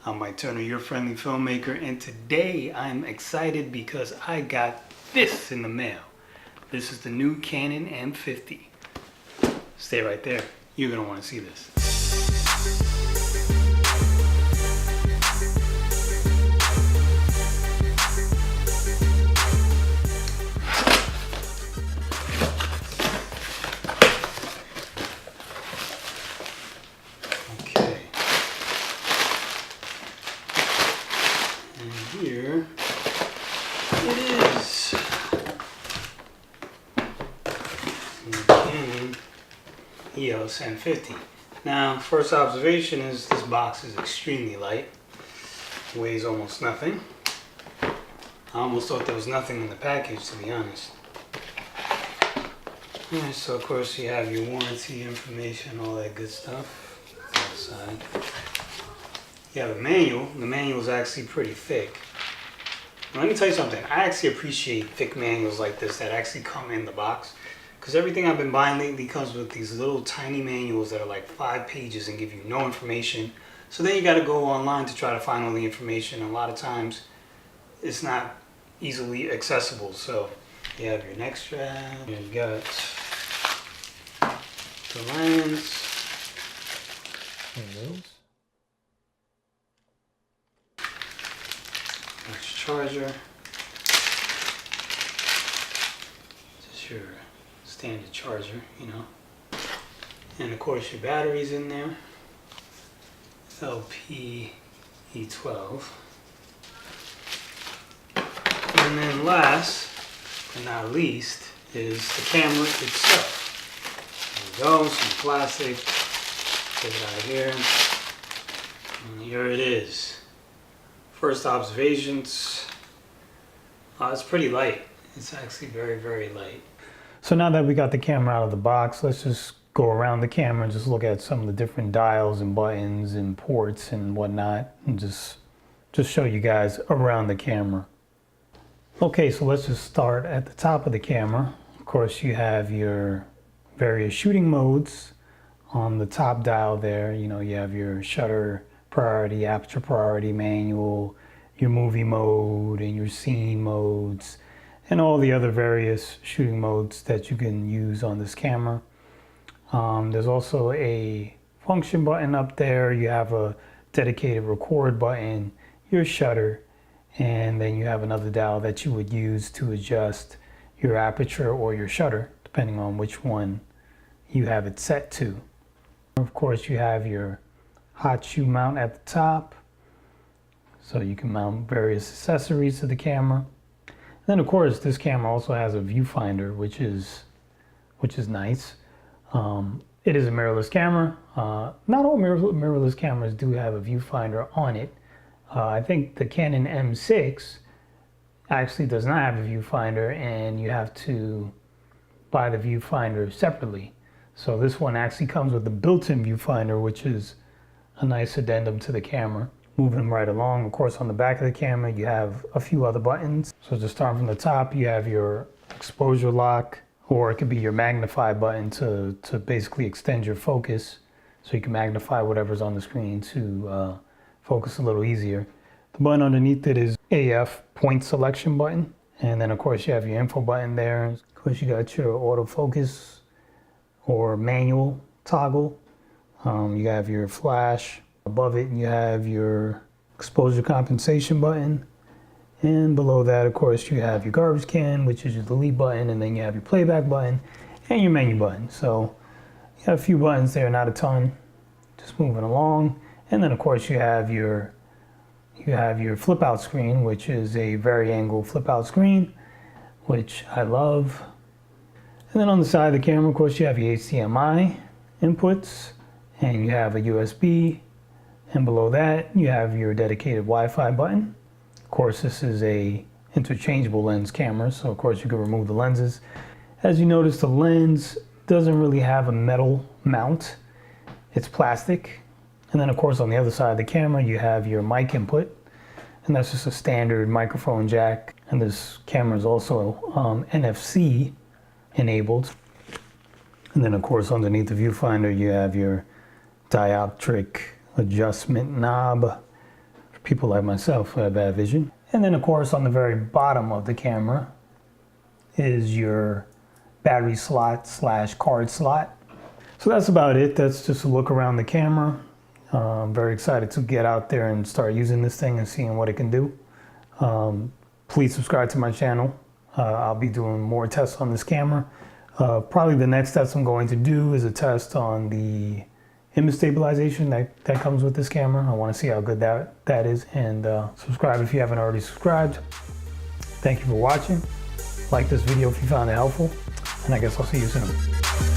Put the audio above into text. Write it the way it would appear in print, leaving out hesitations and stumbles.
I'm Mike Turner, your friendly filmmaker, and today I'm excited because I got this in the mail. This is the new Canon M50. Stay right there. You're going to want to see this. Here it is. The Canon EOS M50. Now, first observation is this box is extremely light. Weighs almost nothing. I almost thought there was nothing in the package, to be honest. And so, of course, you have your warranty information, all that good stuff. Outside. You have a manual. The manual is actually pretty thick. Now, let me tell you something. I actually appreciate thick manuals like this that actually come in the box, because everything I've been buying lately comes with these little tiny manuals that are like 5 pages and give you no information. So then you got to go online to try to find all the information. A lot of times it's not easily accessible. So you have your neck strap. You've got the lens. Next charger. Just your standard charger, you know. And of course your battery's in there. LP-E12. And then last but not least is the camera itself. There we go, some plastic. Get it out of here. And here it is. First observations, it's pretty light. It's actually very, very light. So now that we got the camera out of the box, let's just go around the camera and just look at some of the different dials and buttons and ports and whatnot, and just show you guys around the camera. Okay, so let's just start at the top of the camera. Of course, you have your various shooting modes on the top dial there. You know, you have your shutter priority, aperture priority, manual, your movie mode and your scene modes, and all the other various shooting modes that you can use on this camera. There's also a function button up there. You have a dedicated record button, your shutter, and then you have another dial that you would use to adjust your aperture or your shutter, depending on which one you have it set to. Of course, you have your hot shoe mount at the top, so you can mount various accessories to the camera. And then of course this camera also has a viewfinder, which is nice. It is a mirrorless camera. Not all mirrorless cameras do have a viewfinder on it. I think the Canon M6 actually does not have a viewfinder, and you have to buy the viewfinder separately. So this one actually comes with a built-in viewfinder, which is a nice addendum to the camera. Moving right along, of course, on the back of the camera you have a few other buttons. So just starting from the top, you have your exposure lock, or it could be your magnify button to basically extend your focus, so you can magnify whatever's on the screen to focus a little easier. The button underneath it is AF point selection button, and then of course you have your info button there. Of course you got your autofocus or manual toggle. You have your flash. Above it you have your exposure compensation button, and below that of course you have your garbage can, which is your delete button, and then you have your playback button and your menu button. So you have a few buttons there, not a ton. Just moving along. And then of course you have your flip out screen, which is a vari-angle flip out screen, which I love. And then on the side of the camera, of course, you have your HDMI inputs, and you have a USB, and below that you have your dedicated Wi-Fi button. Of course, this is a interchangeable lens camera, so of course you can remove the lenses. As you notice, the lens doesn't really have a metal mount. It's plastic. And then of course on the other side of the camera you have your mic input, and that's just a standard microphone jack. And this camera is also NFC enabled. And then of course underneath the viewfinder you have your dioptric adjustment knob, for people like myself who have bad vision. And then of course on the very bottom of the camera is your battery slot / card slot. So that's about it. That's just a look around the camera. I'm very excited to get out there and start using this thing and seeing what it can do. Please subscribe to my channel. I'll be doing more tests on this camera. Probably the next test I'm going to do is a test on the image stabilization that comes with this camera. I want to see how good that is. And subscribe if you haven't already subscribed. Thank you for watching. Like this video if you found it helpful. And I guess I'll see you soon.